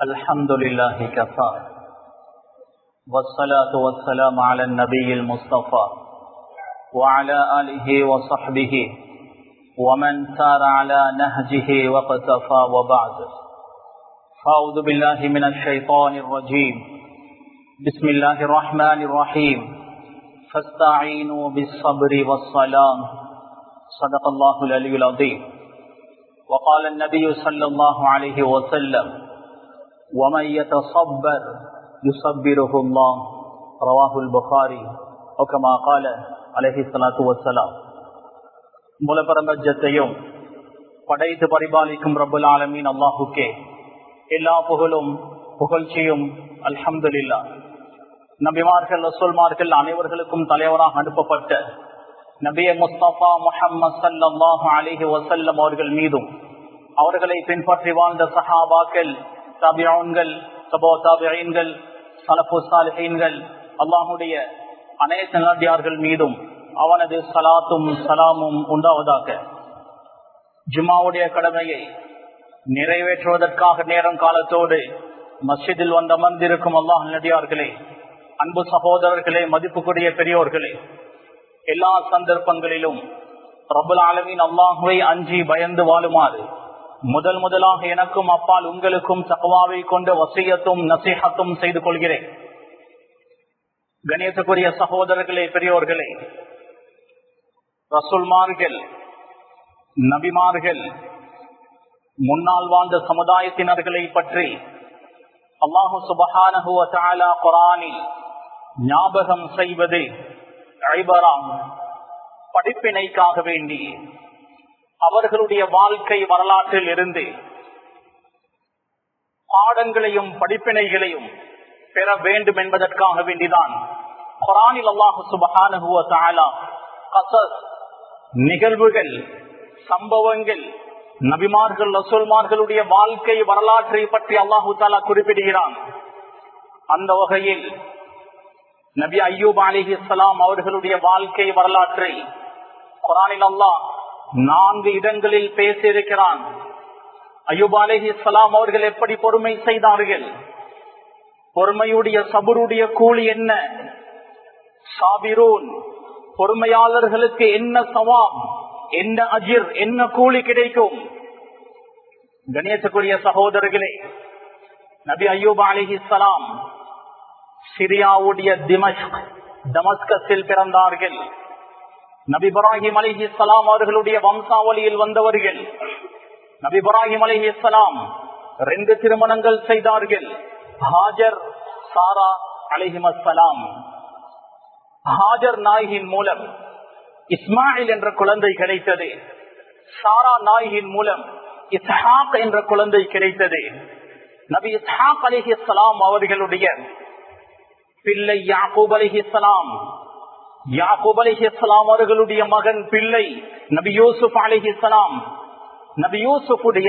الحمد لله كفى والصلاة والسلام على النبي المصطفى وعلى آله وصحبه ومن سار على نهجه واقتفى وبعد فأعوذ بالله من الشيطان الرجيم بسم الله الرحمن الرحيم فاستعينوا بالصبر والصلاة صدق الله العلي العظيم وقال النبي صلى الله عليه وسلم ومن يتصبر يصبره الله رواه البخاري وكما قال عليه الصلاة والسلام. மூலபரமஜத்தையும் படைத்து பரிபாலிக்கும் ரப்பல் ஆலமீன் அல்லாஹுக்கே எல்லா புகழும் புகழ்ச்சியும் அல்ஹம்துலில்லாஹ். நபிமார்கள் ரசூல்மார்கள் அனைவர்களுக்கும் தலைவராக அனுப்பப்பட்ட நபியே முஸ்தபா முஹம்மது ஸல்லல்லாஹு அலைஹி வஸல்லம் அவர்கள் மீதும் அவர்களை பின்பற்றி வாழ்ந்த சஹாபாக்கள், தாபிஊன்கள், தபோ தாபிஈன்கள், ஸலஃபு ஸாலிஹீன்கள், அல்லாஹ்வுடைய அனைத்து நல்லடியார்கள் மீதும் அவனது ஸலாத்தும் ஸலாமும் உண்டாவதாக. ஜும்ஆவுடைய கடமையை நிறைவேற்றுவதற்காக நேரம் காலத்தோடு மஸ்ஜிதில் வந்து அமர்ந்திருக்கும் அல்லாஹ் நல்லடியார்களே, அன்பு சகோதரர்களே, மதிப்புக்குரிய பெரியோர்களே, எல்லா சந்தர்ப்பங்களிலும் ரப்பல் ஆலமீன் அல்லாஹ்வை அஞ்சி பயந்து வாழுமாறு முதலாக எனக்கும் அப்பால் உங்களுக்கும் தக்வாவை கொண்டு வசியத்தும் நசீஹத்தும் செய்து கொள்கிறேன். கணேசக்குரிய சகோதரர்களே, பெரியோர்களே, ரசூல்மார்கள், நபிமார்கள், முன்னால் வாழ்ந்த சமுதாயத்தினர்களை பற்றி அல்லாஹு சுப்ஹானஹு வ தஆலா குர்ஆனில் ஞாபகம் செய்வது இபராம் படிப்பினைக்காக வேண்டி அவர்களுடைய வாழ்க்கை வரலாற்றில் இருந்து பாடங்களையும் படிப்பினைகளையும் பெற வேண்டும் என்பதற்காக வேண்டிதான் குர்ஆனில் அல்லாஹ் சுப்ஹானஹு வ தஆலா கஸஸ் நிகழ்வுகள், சம்பவங்கள், நபிமார்கள் ரசூல்மார்களுடைய வாழ்க்கை வரலாற்றை பற்றி அல்லாஹு தஆலா குறிப்பிடுகிறான். அந்த வகையில் நபி அய்யூப் அலைஹிஸ்ஸலாம் அவர்களுடைய வாழ்க்கை வரலாற்றை குர்ஆனில் அல்லாஹ் 4 இடங்களில் பேசியிருக்கிறான். அய்யூப் அலைஹிஸ்ஸலாம் அவர்கள் எப்படி பொறுமை செய்தார்கள், பொறுமையுடைய சபருடைய கூலி என்ன, சாபிரூன் பொறுமையாளர்களுக்கு என்ன சவாப், என்ன அஜிர், என்ன கூலி கிடைக்கும். கணேசக்குரிய சகோதரர்களே, நபி அய்யூப் அலைஹிஸ்ஸலாம் சிரியாவுடைய தமஸ்கஸில் பிறந்தார்கள். நபி இப்ராஹிம் அலைஹிஸ்ஸலாம் அவர்களுடைய வம்சாவளியில் வந்தவர்கள். நபி இப்ராஹிம் அலைஹிஸ்ஸலாம் 2 திருமணங்கள் செய்தார்கள், ஹாஜர், சாரா அலைஹிஸ்ஸலாம். ஹாஜர் நாயகின் மூலம் இஸ்மாயில் என்ற குழந்தை கிடைத்தது. சாரா நாயகின் மூலம் இஸ்ஹாக் என்ற குழந்தை கிடைத்தது. நபி இஸ்ஹாக் அலைஹிஸ்ஸலாம் அவர்களுடைய பிள்ளை யாக்கூப் அலைஹிஸ்ஸலாம். யாக்கூப் அலைஹிஸ்ஸலாம் அவர்களுடைய மகன் பிள்ளை நபி யூசுப் அலைஹிஸ்ஸலாம். நபி யூசுஃபுடைய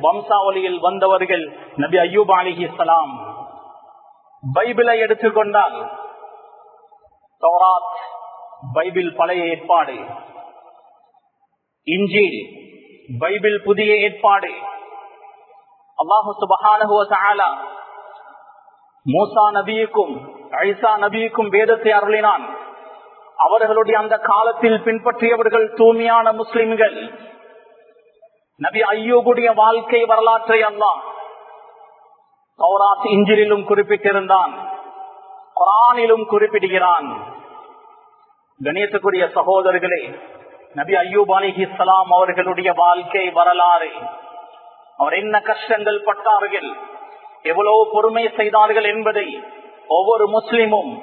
வம்சாவளியில் வந்தவர்கள் நபி அய்யூப் அலைஹிஸ்ஸலாம். பைபிளை எடுத்துக்கொண்டால் தௌராத் பைபிள் பழைய ஏற்பாடு, இன்ஜீல் பைபிள் புதிய ஏற்பாடு. அல்லாஹ் சுப்ஹானஹு வ தஆலா மூசா நபியுக்கும் ஈசா நபியுக்கும் வேதத்தை அருளினான். அவர்களுடைய அந்த காலத்தில் பின்பற்றியவர்கள் தூய்மையான முஸ்லிம்கள். நபி அய்யூபுடைய வாழ்க்கை வரலாற்றை அல்லாஹ் தௌராத் இன்ஜீலிலும் குறிப்பிட்டிருந்தான், குர்ஆனிலும் குறிப்பிடுகிறான். கணேசக்குரிய சகோதரர்களே, நபி அய்யூப் அலைஹிஸ்ஸலாம் அவர்களுடைய வாழ்க்கை வரலாறு, அவர் என்ன கஷ்டங்கள் பட்டார்கள், எவ்வளவு பொறுமை செய்தார்கள் என்பதை ஒவ்வொரு முஸ்லிமும்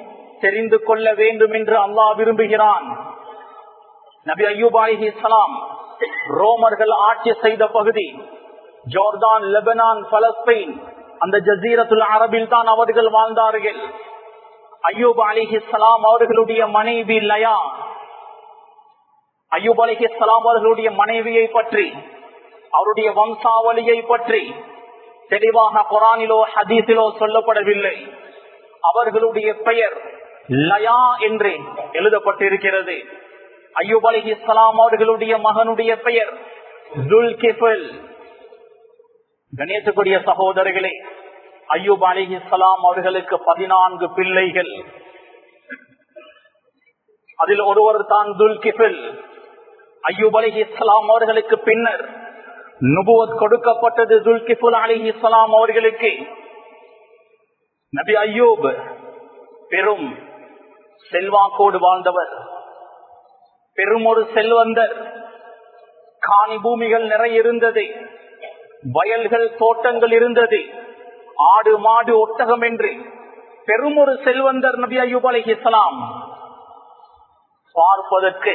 தெரிந்து கொள்ள வேண்டும் என்று அல்லாஹ் விரும்புகிறான். நபி அய்யூப் அலைஹிஸ்ஸலாம் ரோமர்கள் ஆட்சி செய்த பகுதி ஜோர்தான், லெபனான், பலஸ்தீன், அந்த ஜசீரத்துல் அரபில் தான் அவர்கள் வாழ்ந்தார்கள். அய்யூப் அலைஹிஸ்ஸலாம் அவர்களுடைய மனைவி லயா, அய்யூப் அலைஹிஸ்ஸலாம் அவர்களுடைய மனைவியை பற்றி, அவருடைய வம்சாவளியை பற்றி தெளிவாக குர்ஆனிலோ ஹதீஸிலோ சொல்லப்படவில்லை. அவர்களுடைய பெயர் லயா என்று எழுதப்பட்டிருக்கிறது. அய்யூப் அலைஹிஸ்ஸலாம் அவர்களுடைய மகனுடைய பெயர் துல்கிஃபில். கணேசக்குரிய சகோதரர்களே, அய்யூப் அலைஹிஸ்ஸலாம் அவர்களுக்கு 14 பிள்ளைகள். அதில் ஒருவர் தான் துல்கிஃபில். அய்யூப் அலைஹிஸ்ஸலாம் அவர்களுக்கு பின்னர் நுபுவத் கொடுக்கப்பட்டது துல்கிஃபில் அலைஹிஸ்ஸலாம் அவர்களுக்கு. நபி அய்யூப் பெரும் செல்வாக்கோடு வாழ்ந்தவர், பெரும் ஒரு செல்வந்தர். காணி பூமிகள் நிறைய இருந்தது, வயல்கள் தோட்டங்கள் இருந்தது, ஆடு மாடு ஒட்டகம் என்று பெரும் ஒரு செல்வந்தர் நபி அய்யூப் அலைஹிஸ்ஸலாம். பார்ப்பதற்கு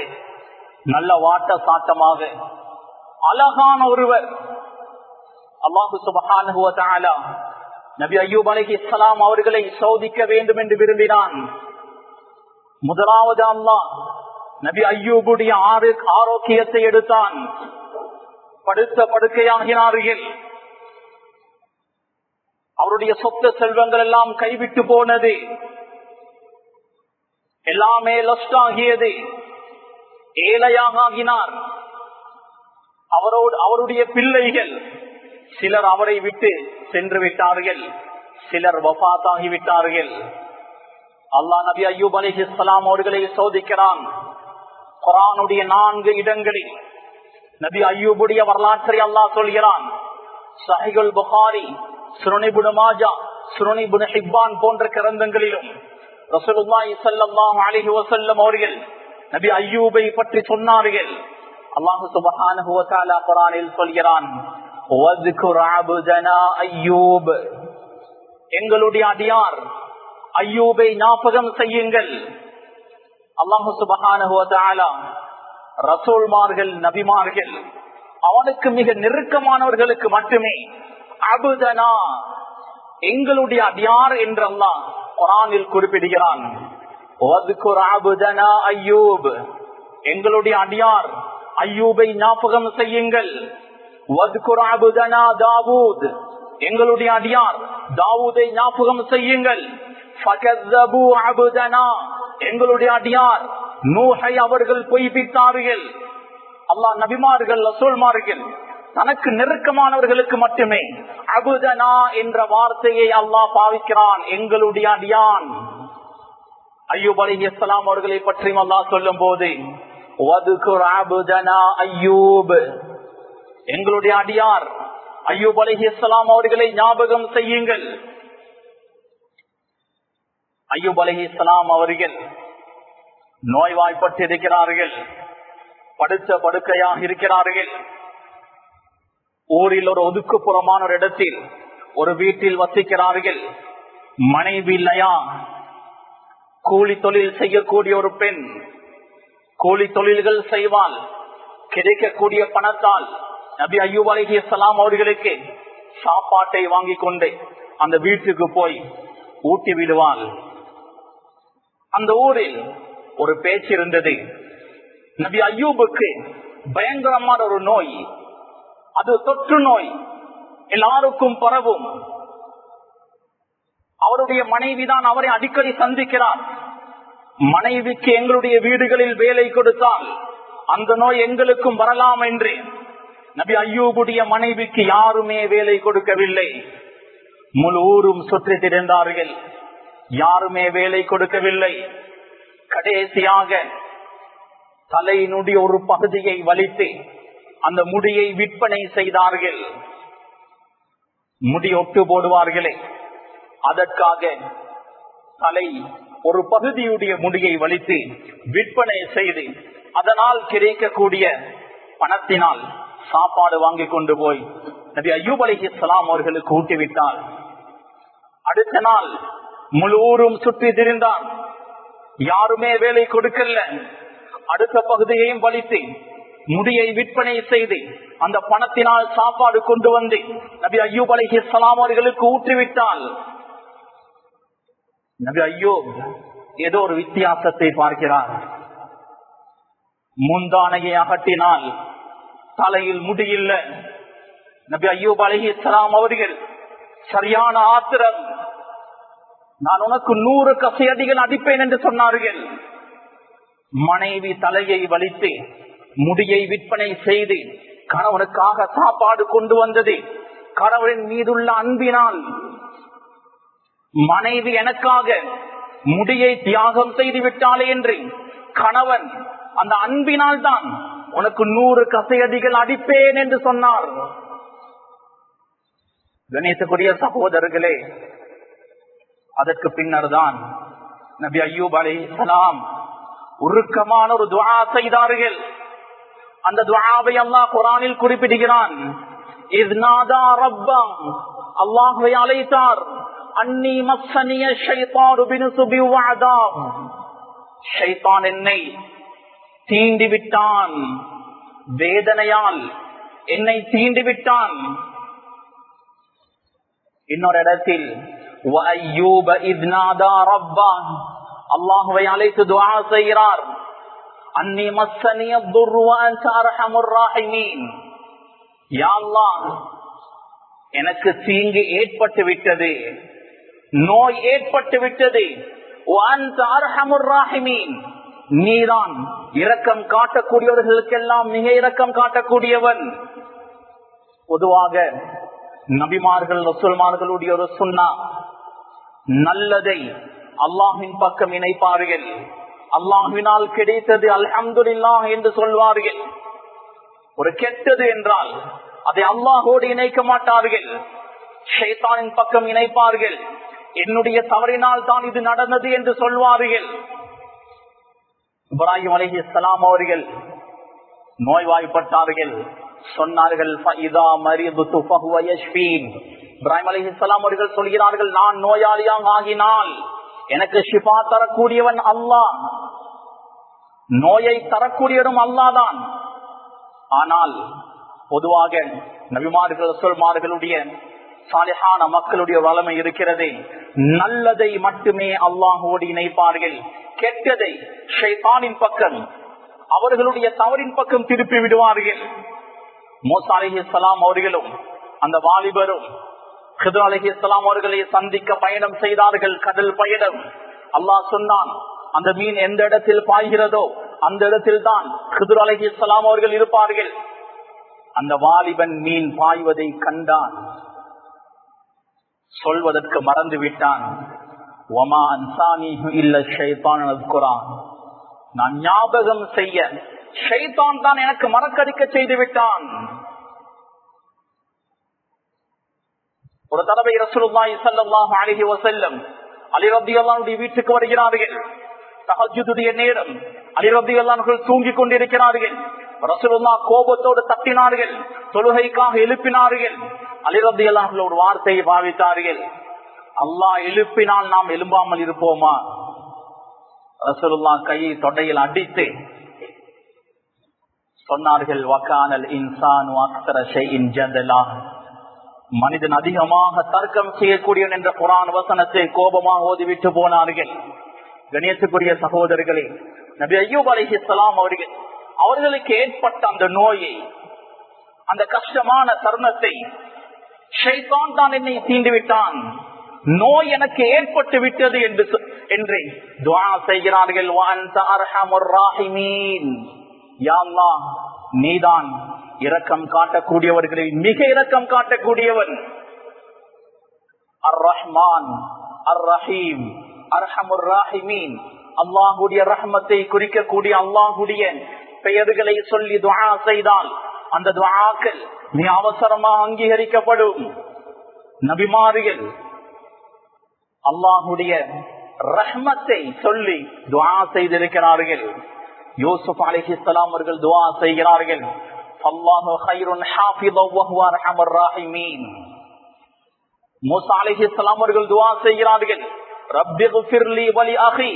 நல்ல வாட்ட சாட்டமாக அழகான ஒருவர். அல்லாஹு சுப்ஹானஹு வ தஆலா நபி அய்யூப் அலைஹிஸ்ஸலாம் அவர்களை சோதிக்க வேண்டும் என்று விரும்பினான். முதலாவது அல்லாஹ் நபி அய்யூபுடைய ஆரோக்கியத்தை எடுத்தான். படுத்த படுக்கையாகினார்கள். அவருடைய சொத்து செல்வங்கள் எல்லாம் கைவிட்டு போனது, எல்லாமே லொஸ்ட் ஆகியது. ஏழையாக ஆகினார். அவருடைய பிள்ளைகள் சிலர் அவரை விட்டு சென்று விட்டார்கள், சிலர் வஃபாத் ஆகிவிட்டார்கள். அல்லாஹ் நபி அய்யூப் அலைஹிஸ்ஸலாம் அவர்களை சோதிக்கிறான். குர்ஆனுடைய 4 இடங்களில் நபி அய்யூபுடைய வரலாற்றை அல்லாஹ் சொல்கிறான். ஸஹீஹுல் புகாரி, சுனன் இப்னு மாஜா, சுனன் இப்னு ஹிப்பான் போன்ற கிரந்தங்களிலும் ரசூலுல்லாஹி ஸல்லல்லாஹு அலைஹி வஸல்லம் அவர்கள் நபி அய்யூபை பற்றி சொன்னார்கள். அல்லாஹ் சுப்ஹானஹு வ தஆலா குர்ஆனில் சொல்கிறான், வஸ்குர் அப்தனா அய்யூப், எங்களுடைய அடியார் அய்யூபை ஞாபகம் செய்யுங்கள். அல்லாஹ் சுப்ஹானஹு வ தஆலா ரசூல்மார்கள் நபிமார்கள் அவனுக்கு மிக நெருக்கமானவர்களுக்கு மட்டுமே அப்தனா, எங்களுடைய அடியார் என்று அல்லாஹ் குர்ஆனில் குறிப்பிடுகிறான். வஸ்குர் அப்தனா அய்யூப், எங்களுடைய அடியார் அய்யூபை ஞாபகம் செய்யுங்கள். வஸ்குர் அப்தனா தாவூத், எங்களுடைய அடியார் தாவூதை ஞாபகம் செய்யுங்கள். ஃபகஸ்ஸபு அப்தனா, எங்களுடைய அடியார் நூஹை அவர்கள் பொய்ப்பித்தார்கள். அல்லாஹ் நபிமார்கள் ரசூல்மார்கள் தனக்கு நெருக்கமானவர்களுக்கு மட்டுமே அபுதனா என்ற வார்த்தையை அல்லாஹ் பாவிக்கிறான், எங்களுடைய அடியான். அய்யூப் அலைஹிஸ்ஸலாம் அவர்களை பற்றியும் அல்லாஹ் சொல்லும் போது வதுகுர் அபுதனா அய்யூப், எங்களுடைய அடியார் அய்யூப் அலைஹிஸ்ஸலாம் அவர்களை ஞாபகம் செய்யுங்கள். அய்யூப் அலைஹிஸ்ஸலாம் அவர்கள் நோய்வாய்ப்பட்டு இருக்கிறார்கள், படுத்த படுக்கையாக இருக்கிறார்கள். ஊரில் ஒரு ஒதுக்குப்புறமான ஒரு இடத்தில் ஒரு வீட்டில் வசிக்கிறார்கள். மனைவி இல்லையா, கூலி தொழில் செய்யக்கூடிய ஒரு பெண் கூலி தொழில்கள் செய்வாள். கிடைக்கக்கூடிய பணத்தால் நபி அய்யூப் அலைஹிஸ்ஸலாம் அவர்களுக்கு சாப்பாட்டை வாங்கி கொண்டு அந்த வீட்டுக்கு போய் ஊட்டி விடுவாள். அந்த ஊரில் ஒரு பேச்சு இருந்தது. நபி அய்யூபுக்கு பயங்கரமான ஒரு நோய், அது தொற்று நோய், எல்லாருக்கும் பரவும். அவருடைய மனைவிதான் அவரை அடிக்கடி சந்திக்கிறார். மனைவிக்கு எங்களுடைய வீடுகளில் வேலை கொடுத்தால் அந்த நோய் எங்களுக்கும் வரலாம் என்று நபி அய்யூபுடைய மனைவிக்கு யாருமே வேலை கொடுக்கவில்லை. முழு ஊரும் சுற்றி திரிந்தார்கள், யாருமே வேலை கொடுக்கவில்லை. கடைசியாக தலையினுடைய ஒரு பகுதியை வலித்து அந்த முடியை விற்பனை செய்தார்கள். முடி ஒட்டு போடுவார்களே, அதற்காக தலை ஒரு பகுதியுடைய முடியை வலித்து விற்பனை செய்து அதனால் கிடைக்கக்கூடிய பணத்தினால் சாப்பாடு வாங்கி கொண்டு போய் நபி அய்யூப் அலைஹிஸ்ஸலாம் அவர்களுக்கு ஊட்டிவிட்டார். அடுத்த நாள் முழு ஊரும் சுற்றி திரிந்தார், யாருமே வேலை கொடுக்கல. அடுத்த பகுதியையும் வலித்து முடியை விற்பனை செய்து அந்த பணத்தினால் சாப்பாடு கொண்டு வந்து நபி அய்யூப் அலைஹிஸ்ஸலாம் அவர்களுக்கு ஊற்றிவிட்டால் நபி அய்யூப் ஏதோ ஒரு வித்தியாசத்தை பார்க்கிறார். முந்தானையை அகட்டினால் தலையில் முடியில்ல. நபி அய்யூப் அலைஹிஸ்ஸலாம் அவர்கள் சரியான ஆத்திரம், நான் உனக்கு 100 கசையடிகள் அடிப்பேன் என்று சொன்னார்கள். மனைவி தலையை வலித்து முடியை விற்பனை செய்து கணவனுக்காக சாப்பாடு கொண்டு வந்தது கணவனின் மீதுள்ள அன்பினால் மனைவி எனக்காக முடியை தியாகம் செய்து விட்டாளே என்று கணவன் அந்த அன்பினால் தான் உனக்கு 100 கசையடிகள் அடிப்பேன் என்று சொன்னார். கணேசக்குரிய சகோதரர்களே, அதற்கு பின்னர் தான் நபி அய்யூப் அலைஹிஸ்ஸலாம் உருக்கமான ஒரு துஆ செய்தார்கள். அந்த துஆவை அல்லாஹ் குர்ஆனில் குறிப்பிடுகிறான். இஸ் நாதா ரப்பா, அல்லாஹ்வை அழைத்தார். அன்னி மஸ்ஸனிய ஷைத்தானு பினுசுபி வஅதாப், ஷைத்தான் என்னை தீண்டி விட்டான், வேதனையால் என்னை தீண்டி விட்டான். இன்னொரு இடத்தில் வஅய்யூப இஸ் நாதா ரப்பா, அல்லாஹ்வை அழைத்து துஆ செய்கிறார். அன்னி மஸ்ஸனிய துர்ரு வ அன்த அர்ஹமுர் ராஹிமீன், யா அல்லாஹ் எனக்கு தீங்கு ஏற்பட்டு விட்டது, நோய் ஏற்பட்டு விட்டது. நீதான் இரக்கம் காட்டக்கூடியவர்களுக்கெல்லாம் மிக இரக்கம் காட்டக்கூடியவன். பொதுவாக நபிமார்கள் ரசூல்மார்களுடைய ஒரு சுன்னா, நல்லதை அல்லாஹ்வின் பக்கம் இணைப்பார்கள், அல்லாஹ்வினால் கிடைத்தது அல்ஹம்துலில்லாஹ் என்று சொல்வார்கள். ஒரு கெட்டது என்றால் அதை அல்லாஹோடு இணைக்க மாட்டார்கள், ஷைத்தானின் பக்கம் இணைப்பார்கள். என்னுடைய தவறினால் தான் இது நடந்தது என்று சொல்வார்கள். இப்ராஹிம் அலைஹிஸ்ஸலாம் அவர்கள் நோய்வாய்ப்பட்டார்கள், சொன்னார்கள் இப்ராஹிம் அலைஹிஸ்ஸலாம் அவர்கள் சொல்கிறார்கள், நான் நோயாளியாக ஆகினால் எனக்கு ஷிஃபா தரக்கூடியவன் அல்லாஹ், நோயை தரக்கூடியவனும் அல்லாஹ்தான். ஆனால் பொதுவாக நபிமார்கள் ரசூல்மார்களுடைய சாலிஹான மக்களுடைய வளமை இருக்கிறது, நல்லதை மட்டுமே அல்லாஹோடு இணைப்பார்கள், கெட்டதை ஷைத்தானின் பக்கம் அவர்களுடைய தவறின் பக்கம் திருப்பி விடுவார்கள். மூசா அலைஹிஸ்ஸலாம் அவர்களும் அந்த வாலிபரும் கிதுர் அலைஹிஸ்ஸலாம் அவர்களை சந்திக்க பயணம் செய்தார்கள், கடல் பயணம். அல்லாஹ் சொன்னான், அந்த மீன் எந்த இடத்தில் பாய்கிறதோ அந்த இடத்தில் தான் கிதுர் அலைஹிஸ்ஸலாம் அவர்கள் இருப்பார்கள். அந்த வாலிபன் மீன் பாய்வதை கண்டான், சொல்வதற்கு மறந்து விட்டான். நான் ஞாபகம் செய்ய ஷைத்தான் தான் எனக்கு மறக்கடிக்க செய்து விட்டான். ஒரு தடவை ரசூலுல்லாஹி ஸல்லல்லாஹு அலைஹி வஸல்லம் அலி ரலியல்லாஹு வீட்டுக்கு வருகிறார்கள். தஹஜ்ஜுதுடைய நேரம், அலி ரலியல்லாஹு தூங்கிக் கொண்டிருக்கிறார்கள். ரசூலுல்லாஹ் கோபத்தோடு தட்டினார்கள், தொழுகைக்காக எழுப்பினார்கள். அலி ரலியல்லாஹு ஒரு வார்த்தையை பாவித்தார்கள், அல்லாஹ் எழுப்பினால் நாம் எழும்பாமல் இருப்போமா? ரசூலுல்லாஹ் கையை தொடையில் அடித்து சொன்னார்கள், வகானல் இன்சானு அக்ஸர ஷைஇன் ஜதலா, மனிதன் அதிகமாக தர்க்கம் செய்யக்கூடியவன் என்ற குர்ஆன் வசனத்தை கோபமாக ஓதிவிட்டு போனார்கள். கணேசக்குரிய சகோதரர்களே, நபி அய்யூப் அலைஹிஸ்ஸலாம் அவர்களுக்கு ஏற்பட்ட அந்த நோயை, அந்த கஷ்டமான தருணத்தை, ஷைத்தான் தான் என்னை தீண்டி விட்டான், நோய் எனக்கு ஏற்பட்டு விட்டது என்று துஆ செய்கிறார்கள். வ அன்த அர்ஹமுர் ராஹிமீன், யா அல்லாஹ் நீதான் இரக்கம் காட்டக்கூடியவர்களில் மிக இரக்கம் காட்டக்கூடியவன். அர் ரஹ்மான் அர் ரஹீம் அர்ஹமுர் ராஹிமீன், அல்லாஹ்வுடைய ரஹ்மத்தை குறிக்கக்கூடிய அல்லாஹ்வுடைய பெயர்களை சொல்லி துஆ செய்தால் அந்த துஆக்கள் மிக அவசரமாக அங்கீகரிக்கப்படும். நபிமார்கள் அல்லாஹ்வுடைய ரஹ்மத்தை சொல்லி துஆ செய்திருக்கிறார்கள். யூசுப் அலைஹிஸ்ஸலாம் அவர்கள் துஆ செய்கிறார்கள், அல்லாஹு கைருன் ஹாஃபிதன் வ ஹுவ அர்ஹமுர் ராஹிமீன். மூசா அலைஹிஸ்ஸலாம் அவர்கள் துஆ செய்கிறார்கள், ரப்பிக்ஃபிர்லி வ லி அஹி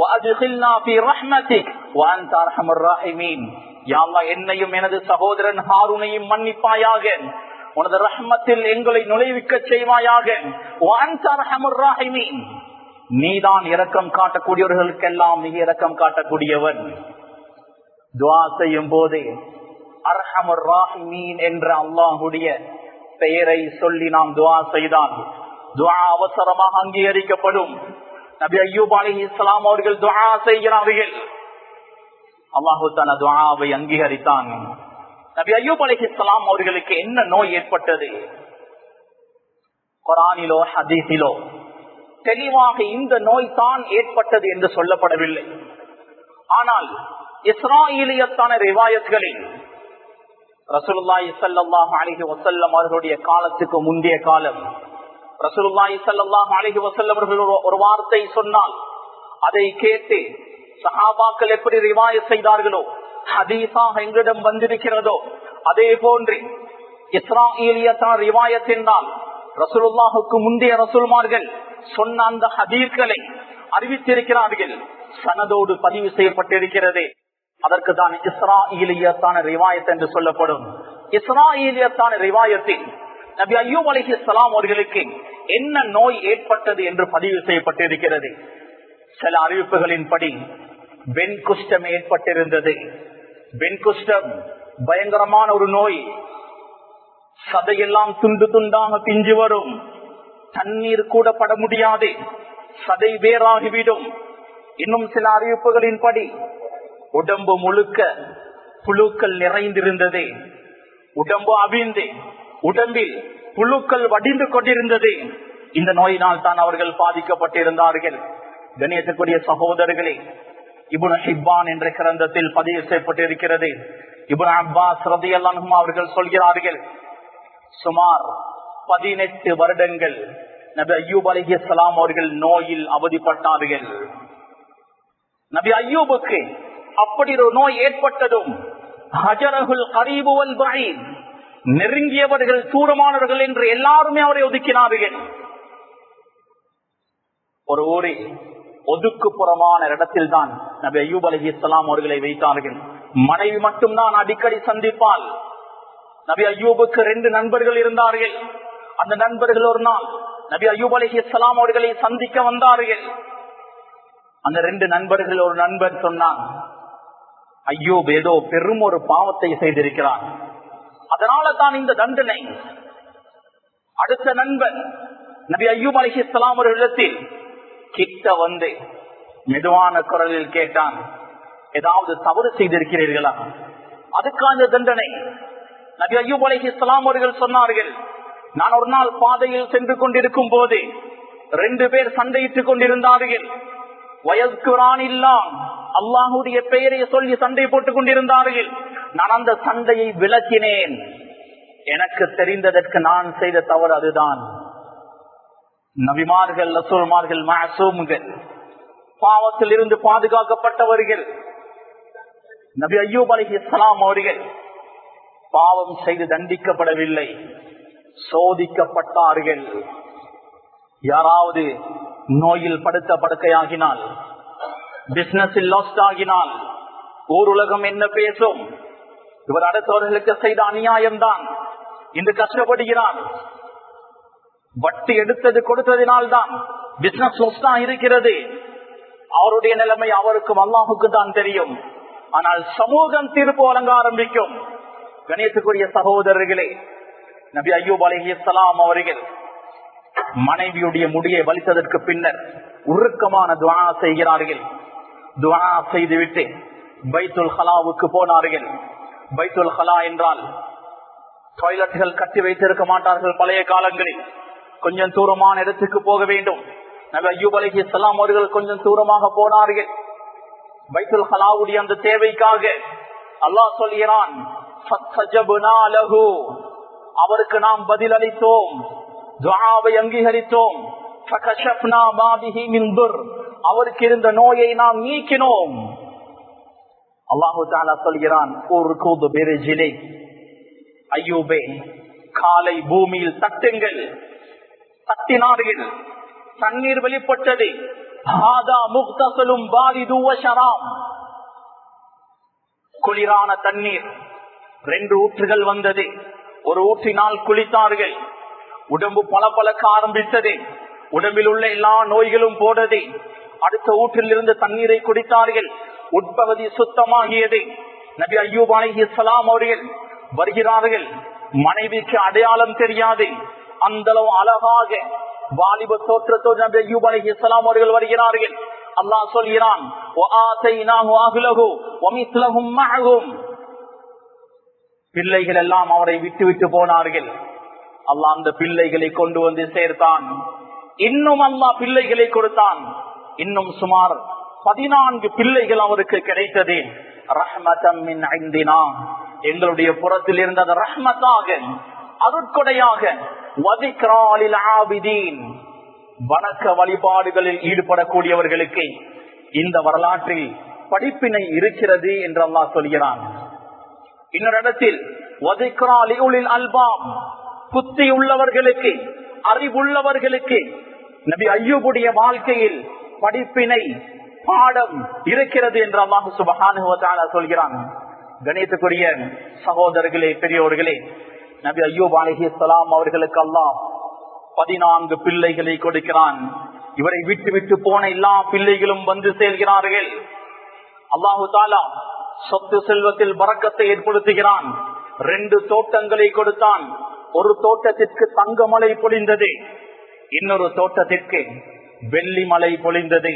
வ அத்கில்னா ஃபீ ரஹ்மதிக் வ அன்த அர்ஹமுர் ராஹிமீன். யா அல்லாஹ் என்னையும் எனது சகோதரன் ஹாரூனையும் மன்னிப்பாயாக, உனது ரஹ்மத்தில் எங்களை நுழைவிக்க செய்வாயாக. வ அன்த அர்ஹமுர் ராஹிமீன், நீதான் இரக்கம் காட்டக்கூடியவர்களுக்கெல்லாம் மிக இரக்கம் காட்டக்கூடியவன். துஆ செய்யும் போது அர்ஹமுர் ராஹிமீன் என்ற அல்லாஹ்வுடைய பெயரை சொல்லி நாம் துஆ செய்தால் துஆ அவசரமாக அங்கீகரிக்கப்படும். நபி அய்யூப் அலைஹிஸ்ஸலாம் அவர்கள் துஆ செய்கிறார்கள், அல்லாஹு தஆலா துஆவை அங்கீகரித்தான். நபி அய்யூப் அலைஹிஸ்ஸலாம் அவர்களுக்கு என்ன நோய் ஏற்பட்டது? குர்ஆனிலோ ஹதீஸிலோ தெளிவாக இந்த நோய் தான் ஏற்பட்டது என்று சொல்லப்படவில்லை. ஆனால் இஸ்ராயலியத்தான ரிவாயத்களில் ரசூலுல்லாஹி ஸல்லல்லாஹு அலைஹி வஸல்லம் அவர்களுடைய காலத்துக்கு முந்தைய காலம், ரசூலுல்லாஹி ஸல்லல்லாஹு அலைஹி வஸல்லம் அவர்கள் ஒரு வார்த்தை சொன்னால் அதை கேட்டு சஹாபாக்கள் எப்படி ரிவாயத் செய்தார்களோ, ஹதீஸாக எங்களிடம் வந்திருக்கிறதோ, அதே போன்று இஸ்ராயலியத்தான ரிவாயத் என்றால் ரசூலுல்லாஹுக்கு முந்தைய ரசூல்மார்கள் சொன்ன அந்த ஹதீஸ்களை அறிவித்திருக்கிறார்கள், சனதோடு பதிவு செய்யப்பட்டிருக்கிறது. அதற்கு தான் இஸ்ராயலியத்தான ரிவாயத் என்று சொல்லப்படும். இஸ்ராயலியத்தான ரிவாயத்தில் நபி அய்யூப் அலைஹிஸ்ஸலாம் அவர்களுக்கு என்ன நோய் ஏற்பட்டது என்று பதிவு செய்யப்பட்டிருக்கிறது. சில அறிவிப்புகளின்படி வெண்குஷ்டம் ஏற்பட்டிருந்தது. வெண்குஷ்டம் பயங்கரமான ஒரு நோய். சதையெல்லாம் துண்டு துண்டாக பிஞ்சு வரும், தண்ணீர் கூட பட முடியாது, சதை வேறாகிவிடும். இன்னும் சில அறிவிப்புகளின்படி உடம்பு முழுக்க புழுக்கள் நிறைந்திருந்தது, உடம்பு அவிழ்ந்து உடம்பில் புழுக்கள் வடிந்து கொண்டிருந்தது. இந்த நோயினால் தான் அவர்கள் பாதிக்கப்பட்டிருந்தார்கள். கணியத்துக்குரிய சகோதரர்களே, இப்னு ஹிப்பான் என்ற கிரந்தத்தில் பதிவு செய்யப்பட்டிருக்கிறது. இப்னு அப்பாஸ் ரலியல்லாஹு அன்ஹு அவர்கள் சொல்கிறார்கள், சுமார் 18 வருடங்கள் நபி அய்யூப் அலைஹிஸ்ஸலாம் அவர்கள் நோயில் அவதிப்பட்டார்கள். நபி அய்யூபுக்கு அப்படி ஒரு நோய் ஏற்பட்டதும் ஹஜரஹுல் கரீபு வல் பஈத், நெருங்கியவர்கள் தூரமானவர்கள் என்று எல்லாருமே அவரை ஒதுக்கினார்கள். ஒரு ஊரில் ஒதுக்குப்புறமான இடத்தில் தான் நபி அய்யூப் அலைஹிஸ்ஸலாம் அவர்களை வைத்தார்கள். மனைவி மட்டும்தான் அடிக்கடி சந்திப்பால். நபி அய்யூபுக்கு 2 நண்பர்கள் இருந்தார்கள். அந்த நண்பர்கள் ஒரு நாள் நபி அய்யூப் அலைஹிஸ்ஸலாம் அவர்களை சந்திக்க வந்தார்கள். அந்த 2 நண்பர்கள், ஒரு நண்பர் சொன்னான், அய்யூப் ஏதோ பெரும் ஒரு பாவத்தை செய்திருக்கிறார், அதனால தான் இந்த தண்டனை. அடுத்த நண்பன் நபி அய்யூப் அலைஹிஸ்ஸலாம் அவர்களிடத்தில் கிட்ட வந்து மெதுவான குரலில் கேட்டான், ஏதாவது தவறு செய்திருக்கிறீர்களா, அதுக்கான தண்டனை. நபி அய்யூப் அலைஹிஸ்ஸலாம் அவர்கள் சொன்னார்கள், நான் ஒரு நாள் பாதையில் சென்று கொண்டிருக்கும் போது 2 பேர் சண்டையிட்டுக் கொண்டிருந்தார்கள். வயதுக்குரானில்லாம் அல்லாஹுடைய பெயரை சொல்லி சண்டை போட்டுக் கொண்டிருந்தார்கள். நான் அந்த சண்டையை விளக்கினேன். எனக்கு தெரிந்ததற்கு நான் செய்த தவறு அதுதான். நபிமார்கள், ரசூல்மார்கள், மஅசூம்கள், பாவத்தில் இருந்து பாதுகாக்கப்பட்டவர்கள். நபி அய்யூப் அலைஹிஸ்ஸலாம் அவர்கள் பாவம் செய்து தண்டிக்கப்படவில்லை, சோதிக்கப்பட்டார்கள். யாராவது நோயில் படுத்த படுக்கையாகினால், பிசினஸில் லாஸ்ட் ஆகினால் ஊர் உலகம் என்ன பேசும்? இவர் அடுத்தவர்களுக்கு செய்த அநியாயம்தான் இன்று கஷ்டப்படுகிறார். வட்டி எடுத்தது கொடுத்ததினால்தான் பிசினஸ் லாஸ்ட் இருக்கிறது. அவருடைய நிலைமை அவருக்கும் அல்லாஹுக்கு தான் தெரியும். ஆனால் சமூகம் தீர்ப்பு வழங்க ஆரம்பிக்கும். கணேசக்குரிய சகோதரர்களே, நபி அய்யூப் அலைஹிஸ்ஸலாம் அவர்கள் மனைவியுடைய முடியை வலித்ததற்கு பின்னர் உருக்கமான துஆ செய்கிறார்கள். துஆ செய்துவிட்டு பைத்துல் ஹலாவுக்கு போனார்கள். பைத்துல் ஹலா என்றால் டாய்லெட்டுகள் கட்டி வைத்திருக்க மாட்டார்கள் பழைய காலங்களில். கொஞ்சம் தூரமான இடத்துக்கு போக வேண்டும். நபி அய்யூப் அலைஹிஸ்ஸலாம் அவர்கள் கொஞ்சம் தூரமாக போனார்கள். பைத்துல் ஹலாவுடைய அந்த தேவைக்காக அல்லாஹ் சொல்கிறான், ஃபஸ்தஜப்னா லஹு, அவருக்கு நாம் பதில் அளித்தோம், துஆவை அங்கீகரித்தோம். ஃபகஷஃப்னா மா பிஹி மின் துர், அவருக்கு இருந்த நோயை நாம் நீக்கினோம். அல்லாஹ் தஆலா சொல்கிறான், உர்குது பிரிஜிலி, அய்யூபே காலை பூமியில் தட்டுங்கள். தட்டினார்கள், தண்ணீர் வெளிப்பட்டது. ஹாதா முக்தஸலும் பாரிது வ ஷராப், குளிரான தண்ணீர். 2 ஊற்றுகள் வந்தது. ஒரு ஊற்றினால் குளித்தார்கள். உடம்பு பளபளக்க ஆரம்பித்தது. உடம்பில் உள்ள எல்லா நோய்களும் போனது. அடுத்த ஊற்றில் இருந்து தண்ணீரை குடித்தார்கள். உட்பகுதி சுத்தமாகியது. நபி அய்யூப் அலைஹிஸ்ஸலாம் அவர்கள் வருகிறார்கள். மனைவிக்கு அடையாளம் தெரியாது. அந்த அளவு அழகாக வாலிப தோற்றத்தோடு நபி அய்யூப் அலைஹிஸ்ஸலாம் அவர்கள் வருகிறார்கள். அல்லாஹ் சொல்கிறான், பிள்ளைகள் எல்லாம் அவரை விட்டு விட்டு போனார்கள். அல்லாஹ் அந்த பிள்ளைகளை கொண்டு வந்து சேர்த்தான். இன்னும் அல்லாஹ் பிள்ளைகளை கொடுத்தான். இன்னும் சுமார் 14 பிள்ளைகள் அவருக்கு கிடைத்தது. ரஹ்மத்தம் மின் இந்தினா, எங்களுடைய புறத்தில் இருந்தது ரஹ்மத்தாக, அருட்கொடையாக. வதிக்ரா லில் ஆபிதீன், வணக்க வழிபாடுகளில் ஈடுபடக்கூடியவர்களுக்கு இந்த வரலாற்றில் படிப்பினை இருக்கிறது என்று அல்லாஹ் சொல்கிறான். இன்னொரு இடத்தில் வதிக்ரா லிஉலில் அல்பாப், புத்தி உள்ளவர்களுக்கு, அறிவுள்ளவர்களுக்கு நபி அய்யூபுடைய வாழ்க்கையில் படிப்பினை பாடம் இருக்கிறது என்று அல்லாஹ் சுப்ஹானஹு வ தஆலா சொல்கிறான். கணியத்துக்குரிய சகோதரர்களே, பெரியோர்களே, நபி அய்யூப் அலைஹிஸ்ஸலாம் அவர்களுக்கு அல்லாஹ் 14 பிள்ளைகளை கொடுக்கிறான். இவரை விட்டு விட்டு போன எல்லா பிள்ளைகளும் வந்து சேர்கிறார்கள். அல்லாஹு தஆலா சொத்து செல்வத்தில் பரக்கத்தை ஏற்படுத்துகிறான். 2 தோட்டங்களை கொடுத்தான். ஒரு தோட்டத்திற்கு தங்கமலை பொழிந்தது, இன்னொரு தோட்டத்திற்கு வெள்ளி மலை பொழிந்தது.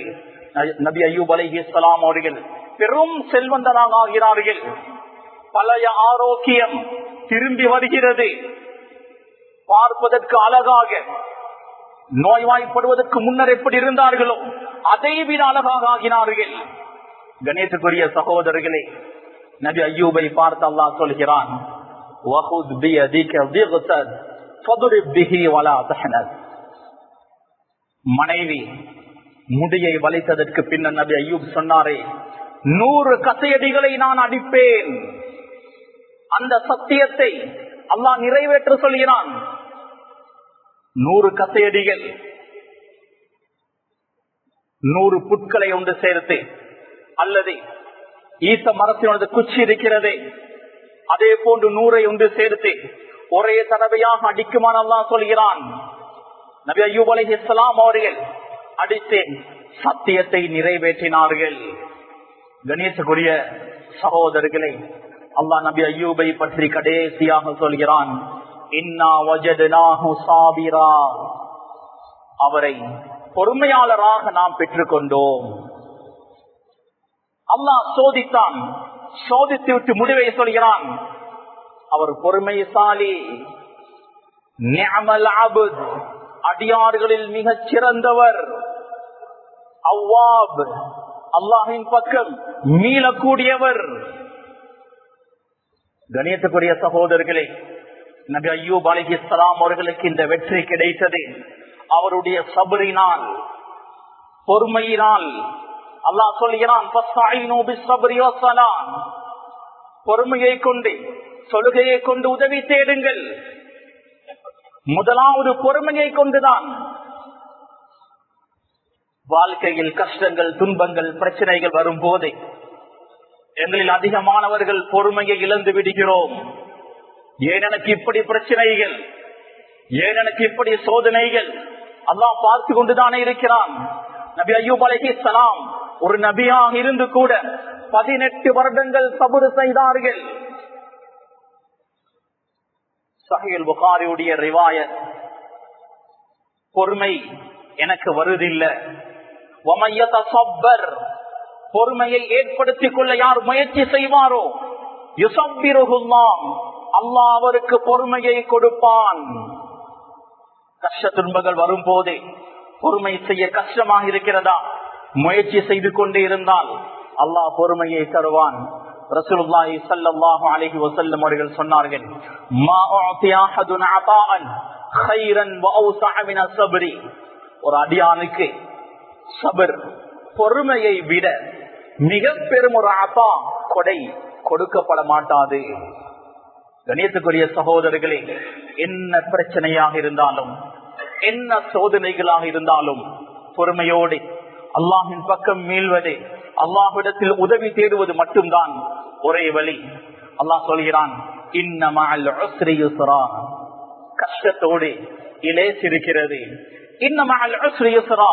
நபி அய்யூப் அலைஹிஸ்ஸலாம் அவர்கள் பெரும் செல்வந்தராக ஆகிறார்கள். பழைய ஆரோக்கியம் திரும்பி வருகிறது. பார்ப்பதற்கு அழகாக, நோய்வாய்ப்படுவதற்கு முன்னர் எப்படி இருந்தார்களோ அதை விட அழகாக ஆகினார்கள். கணேசக்குரிய சகோதரர்களே, நபி அய்யூபை பார்த்து அல்லாஹ் சொல்கிறான், மனைவி முடியை வளைத்ததற்கு பின்னர் நபி அய்யூப் சொன்னாரே, 100 கசையடிகளை நான் அடிப்பேன். அந்த சத்தியத்தை அல்லாஹ் நிறைவேற்ற சொல்கிறான். 100 கசையடிகள், 100 புட்களை ஒன்று சேர்த்து, அல்லது ஈச மரத்தினோட குச்சி இருக்கிறது, அதே போன்று 100 ஒன்று சேர்த்து ஒரே தடவையாக அடிக்குமான் அல்லாஹ் சொல்கிறான். நபி அய்யூப் அலைஹிஸ்ஸலாம் அவர்கள் அடித்து சத்தியத்தை நிறைவேற்றினார்கள். கணேசக்குரிய சகோதரர்களே, அல்லாஹ் நபி அய்யூபை பற்றி கடைசியாக சொல்கிறான், இன்னா வஜத்னாஹு சாபிரா, அவரை பொறுமையாளராக நாம் பெற்றுக்கொண்டோம். அல்லாஹ் சோதித்தான், சோதித்து விட்டு முடிவை சொல்கிறான், அவர் பொறுமைசாலி. நிஅமல் அப்த், அடியார்களில் மிகச் சிறந்தவர். அவ்வாப், அல்லாஹ்வின் பக்கம் மீளக்கூடியவர். கணியத்துக்குரிய சகோதரர்களே, நபி அய்யூப் அலைஹிஸ்ஸலாம் அவர்களுக்கு இந்த வெற்றி கிடைத்தது அவருடைய சபரினால், பொறுமையினால். அல்லாஹ் சொல்கிறான், பொறுமையை கொண்டு, தொழுகையை கொண்டு உதவி தேடுங்கள். முதலாவது பொறுமையை கொண்டுதான். வாழ்க்கையில் கஷ்டங்கள், துன்பங்கள், பிரச்சனைகள் வரும் போது எங்களில் அதிகமானவர்கள் பொறுமையை இழந்து விடுகிறோம். ஏன் எனக்கு இப்படி பிரச்சனைகள், ஏன் எனக்கு இப்படி சோதனைகள்? அல்லாஹ் பார்த்து கொண்டுதானே இருக்கிறான். நபி அய்யூப் அலைஹிஸ்ஸலாம் ஒரு நபியாக இருந்து கூட 18 வருடங்கள் சபுர் செய்தார்கள். சஹீஹ் புகாரியுடைய ரிவாயத், பொறுமை எனக்கு வருதில்லை. பொறுமையை ஏற்படுத்திக் கொள்ள யார் முயற்சி செய்வாரோ யுஸப்பிருஹுல்லாஹ், அல்லாஹ் அவருக்கு பொறுமையை கொடுப்பான். கஷ்ட துன்பங்கள் வரும் போதே பொறுமை செய்ய கஷ்டமாக இருக்கிறதா, முயற்சி செய்து கொண்டே இருந்தால் அல்லாஹ் பொறுமையை தருவான். ரசூலுல்லாஹி ஸல்லல்லாஹு அலைஹி வஸல்லம் அவர்கள் சொன்னார்கள், மா உஅதிய அஹதுன் அதாஅன் கைரன் வ அவ்ஸஅ மின ஸப்ரி, ஒரு அடியானுக்கு சபர், பொறுமையை விட மிக பெரும் ஒரு அதா, கொடை கொடுக்கப்பட மாட்டாது. கணியத்துக்குரிய சகோதரர்களே, என்ன பிரச்சனையாக இருந்தாலும், என்ன சோதனைகளாக இருந்தாலும் பொறுமையோடு அல்லாஹின் பக்கம் மீள்வது, அல்லாஹ்விடத்தில் உதவி தேடுவது மட்டும்தான் ஒரே வழி. அல்லாஹ் சொல்கிறான், இன்ன மஅல் உஸ்ரி யுஸ்ரா, கஷ்டத்தோடு இலேஸ் இருக்கிறது. இன்ன மஅல் உஸ்ரி யுஸ்ரா,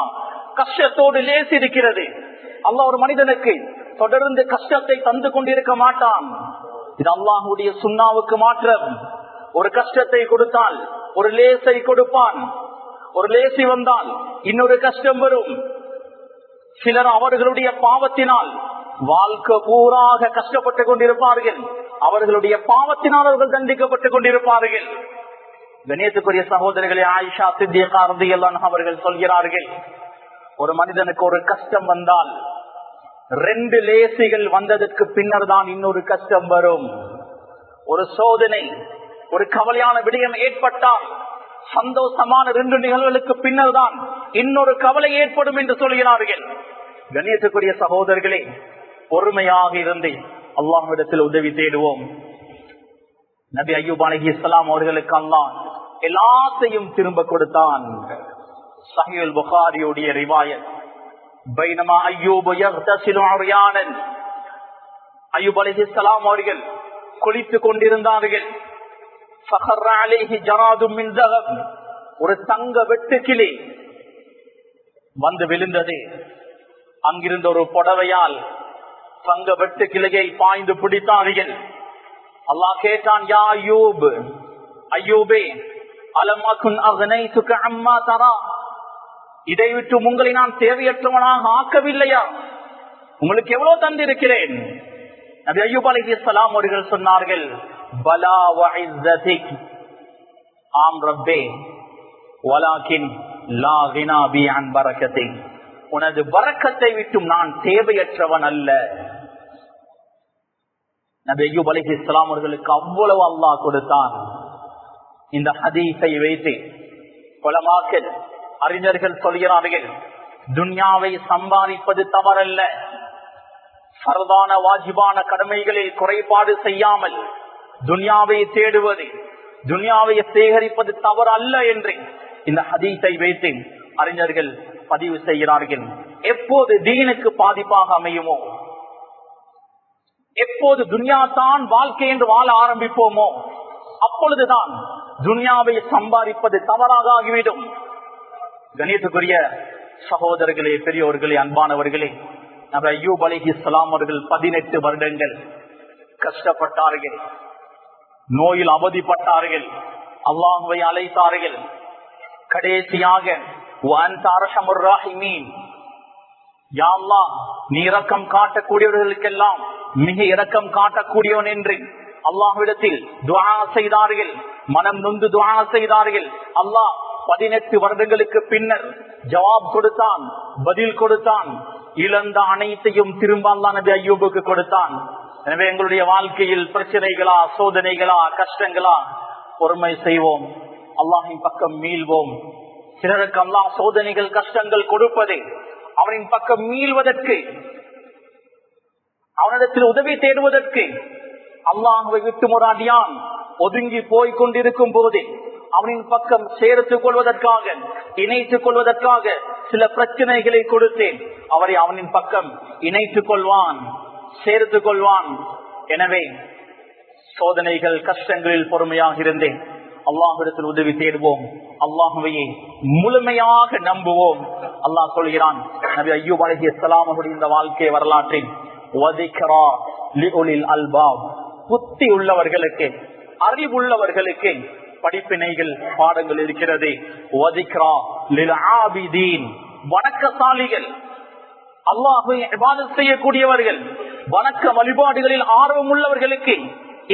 கஷ்டத்தோடு லேஸ் இருக்கிறது. அல்லாஹ் ஒரு மனிதனுக்கு தொடர்ந்து கஷ்டத்தை தந்து கொண்டிருக்க மாட்டான். இது அல்லாஹ்வுடைய சுன்னாவுக்கு மாற்றம். ஒரு கஷ்டத்தை கொடுத்தால் ஒரு லேசை கொடுப்பான். ஒரு லேசி வந்தால் இன்னொரு கஷ்டம் வரும். சிலர் அவர்களுடைய பாவத்தினால் வாழ்க்கை பூராக கஷ்டப்பட்டுக் கொண்டிருப்பார்கள். அவர்களுடைய பாவத்தினால் அவர்கள் தண்டிக்கப்பட்டுக் கொண்டிருப்பார்கள். கணேசக்குரிய சகோதரர்களே, ஆயிஷா சித்திகா ரலியல்லாஹு அன்ஹா அவர்கள் சொல்கிறார்கள், ஒரு மனிதனுக்கு ஒரு கஷ்டம் வந்தால் 2 லேசிகள் வந்ததற்கு பின்னர் தான் இன்னொரு கஷ்டம் வரும். ஒரு சோதனை, ஒரு கவலையான விடயம் ஏற்பட்டால் சந்தோஷமான 2 நிகழ்வுகளுக்கு பின்னர் தான் இன்னொரு கவலை ஏற்படும் என்று சொல்கிறார்கள். கணேசக்குரிய சகோதரர்களே, பொறுமையாக இருந்து அல்லாஹ்விடத்தில் உதவி தேடுவோம். நபி அய்யூப் அலைஹிஸ்ஸலாம் அவர்களுக்கு அல்லாஹ் எல்லாத்தையும் திரும்ப கொடுத்தான். சஹீஹுல் புகாரியுடைய ரிவாயத், பைனமா அய்யூப் யக்தஸிலு உர்யானன், அய்யூப் அலைஹிஸ்ஸலாம் அவர்கள் குளித்துக் கொண்டிருந்தார்கள். ஃபഖர்ர அலைஹி ஜராதும் மின் ذهب, ஒரு தங்க வெட்டுக்கிளி வந்து விழுந்தது. அங்கிருந்த ஒரு புடவையால் தங்க வெட்டுக்கிளையை பாய்ந்து பிடித்தார்கள். அல்லாஹ் கேட்டான், யா அய்யூப், அய்யூபே, அலம் அகுன் அக்னைதுக அம்மா தரா, இதை விட்டு உங்களை நான் தேவையற்றவனாக ஆக்கவில்லையா? உங்களுக்கு எவ்வளவு தந்திருக்கிறேன்? நபி அய்யூப் அலைஹிஸ்ஸலாம் அவர்கள் சொன்னார்கள், பலா வ இஸ்ஸதிக், ஆம் ரப்பே, வலாகின் லா கினா பி அன் பரக்கத்திக், உனது பரக்கத்தை விட்டும் நான் தேவையற்றவன் அல்ல. நபி அய்யூப் அலைஹிஸ்ஸலாம் அவர்களுக்கு அவ்வளவு அல்லாஹ் கொடுத்தான். இந்த ஹதீஸை வைத்து உலமாக்கள், அறிஞர்கள் சொல்கிறார்கள், துன்யாவை சம்பாதிப்பது தவறல்ல, ஃபர்தான வாஜிபான கடமைகளில் குறைபாடு செய்யாமல் துன்யாவை தேடுவது, துன்யாவை சேகரிப்பது தவறு அல்ல என்று இந்த ஹதீஸை வைத்து அறிஞர்கள் பதிவு செய்கிறார்கள். எப்போது தீனுக்கு பாதிப்பாக அமையுமோ, எப்போது துன்யா தான் வாழ்க்கை என்று வாழ ஆரம்பிப்போமோ, அப்பொழுதுதான் துன்யாவை சம்பாதிப்பது தவறாக ஆகிவிடும். கணியத்துக்குரிய சகோதரர்களே, பெரியோர்களே, அன்பானவர்களே, நபி அய்யூப் அலைஹிஸ்ஸலாம் அவர்கள் 18 வருடங்கள் கஷ்டப்பட்டார்கள், நோயில் அவதிப்பட்டார்கள், அல்லாஹ்வை அழைத்தார்கள். கடைசியாக வஅன்த அர்ஹமுர் ராஹிமீன், யா அல்லாஹ், நீ இரக்கம் காட்டக்கூடியவர்களுக்கெல்லாம் மிக இரக்கம் காட்டக்கூடியவன் என்று அல்லாஹ்விடத்தில் துஆ செய்தார்கள், மனம் நொந்து துஆ செய்தார்கள். அல்லாஹ் 18 வருடங்களுக்கு பின்னர் ஜவாப் கொடுத்தான், பதில் கொடுத்தான். இழந்த அனைத்தையும் திரும்ப அல்லாஹ் நபி அய்யூபுக்கு கொடுத்தான். எனவே எங்களுடைய வாழ்க்கையில் பிரச்சனைகளா, சோதனைகளா, கஷ்டங்களா, பொறுமை செய்வோம், அல்லாஹின் பக்கம் மீள்வோம். சிலருக்கு அல்லாஹ் சோதனைகள், கஷ்டங்கள் கொடுப்பதை அவனின் பக்கம் மீள்வதற்கு, அவனிடத்தில் உதவி தேடுவதற்கு, அல்லாஹ்வை விட்டு ஒரு அடியான் ஒதுங்கி போய் கொண்டிருக்கும் போது அவனின் பக்கம் சேர்த்துக் கொள்வதற்காக, இணைத்துக் கொள்வதற்காக சில பிரச்சனைகளை கொடுத்தேன். அவரை அவனின் பக்கம் இணைத்துக் கொள்வான், சேர்த்துக் கொள்வான். எனவே சோதனைகள், கஷ்டங்களில் பொறுமையாக இருந்தேன் அல்லாஹ்விடத்தில் உதவி தேடுவோம், அல்லாஹ்வையே முழுமையாக நம்புவோம். அல்லாஹ் சொல்கிறான், நபி அய்யூப் அலைஹிஸ்ஸலாம் அவருடைய இந்த வாழ்க்கை வரலாற்றில் வதிக்ரா லிஉலில் அல்பாப், புத்தி உள்ளவர்களுக்கு, அறிவுள்ளவர்களுக்கு படிப்பினைகள், பாடங்கள் இருக்கிறது. வதிக்ரா லில் ஆபிதீன், வணக்கசாலிகள், அல்லாஹ்வை இபாதத் செய்யக்கூடியவர்கள், வணக்க வழிபாடுகளில் ஆர்வம் உள்ளவர்களுக்கு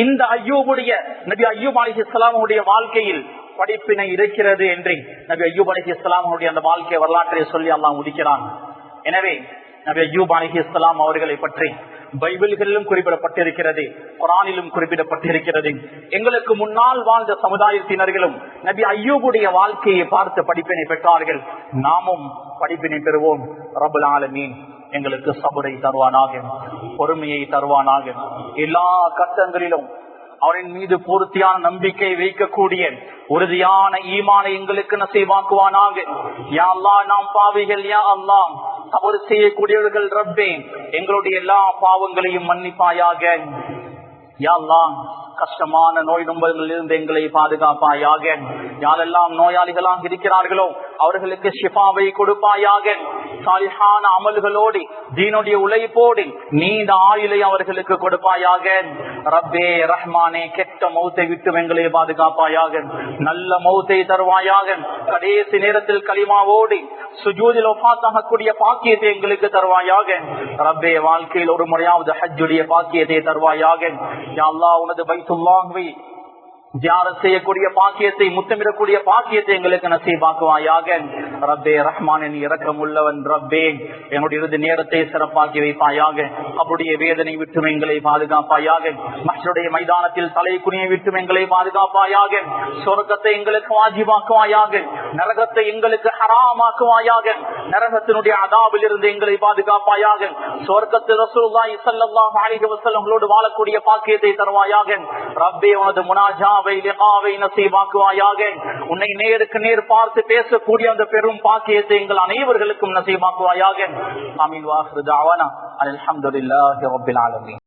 இந்த அய்யூபுடைய, நபி அய்யூப் அலைஹிஸ்ஸலாம் அவருடைய வாழ்க்கையில் படிப்பினை இருக்கிறது என்று நபி அய்யூப் அலைஹிஸ்ஸலாம் அவருடைய அந்த வாழ்க்கை வரலாற்றை சொல்லி அல்லாஹ் முடிக்கிறான். எனவே நபி அய்யூப் அலைஹிஸ்ஸலாம் அவர்களை பற்றி பைபிள்களிலும் குறிப்பிடப்பட்டிருக்கிறது, குர்ஆனிலும் குறிப்பிடப்பட்டிருக்கிறது. எங்களுக்கு முன்னால் வாழ்ந்த சமுதாயத்தினர்களும் நபி அய்யூபுடைய வாழ்க்கையை பார்த்து படிப்பினை பெற்றார்கள். நாமும் படிப்பினை பெறுவோம். ரப்பல் ஆலமீன் எங்களுக்கு சபரை தருவானாக, பொறுமையை தருவானாக. எல்லா கட்டங்களிலும் அவரின் மீது பூர்த்தியான நம்பிக்கை வைக்கக்கூடிய உறுதியான ஈமானை எங்களுக்கு நசீபாக்குவானாக. யா அல்லாஹ், நாம் பாவிகள், யா அல்லாஹ், தவறு செய்யக்கூடியவர்கள் ரப்பே, எங்களுடைய எல்லா பாவங்களையும் மன்னிப்பாயாக. யா அல்லாஹ், கஷ்டமான நோய் நொம்பல்களில் இருந்து எங்களை பாதுகாப்பாயாக. யாரெல்லாம் நோயாளிகளாக இருக்கிறார்களோ அவர்களுக்கு ஷிஃபாவை கொடுப்பாயாக. சாலிஹான அமல்களோடு, தீனுடைய உழைப்போடு நீண்ட ஆயுளை அவர்களுக்கு கொடுப்பாயாக. ரப்பே ரஹ்மானே, கெட்ட மௌத்தை விட்டு எங்களை பாதுகாப்பாயாக, நல்ல மௌத்தை தருவாயாக. கடைசி நேரத்தில் கலிமாவோடு சுஜூதில் ஒஃபாத்தாகக்கூடிய பாக்கியத்தை எங்களுக்கு தருவாயாக. ரப்பே, வாழ்க்கையில் ஒரு முறையாவது ஹஜ்ஜுடைய பாக்கியத்தை தருவாயாக. யா அல்லாஹ், உனது பைத்துல்லாஹ்வை ஜியாரத் செய்யக்கூடிய பாக்கியத்தை, முத்தமிடக்கூடிய பாக்கியத்தை எங்களுக்கு நசீபாக்குவாயாக. ரப்பே ரஹ்மான், என் இரக்கம் உள்ளவன் ரப்பே, என்னுடைய இறுதி நேரத்தை சிறப்பாக்கி வைப்பாயாக. அவருடைய வேதனை விட்டும் எங்களை பாதுகாப்பாயாக. மஹ்ஷருடைய மைதானத்தில் தலை குனியை விட்டும் எங்களை பாதுகாப்பாயாக. சொர்க்கத்தை எங்களுக்கு வாஜிபாக்குவாயாக. நரகத்தை எங்களுக்கு ஹராமாக்குவாயாக. நரகத்தினுடைய அதாபில் இருந்து எங்களை பாதுகாப்பாயாக. சொர்க்கத்தில் ரசூலுல்லாஹி ஸல்லல்லாஹு அலைஹி வஸல்லம் வாழக்கூடிய பாக்கியத்தை தருவாயாக. ரப்பே, உனது முனாஜாவை லிகாவை நசீபாக்குவாயாக. உன்னை நேருக்கு நேர் பார்த்து பேசக்கூடிய அந்த பெரும் பாக்கியத்தை எங்கள் அனைவர்களுக்கும் நசீபாக்குவாயாக. ஆமீன். வாஹிரு தஅவானா அல்ஹம்துலில்லாஹி ரப்பில் ஆலமீன்.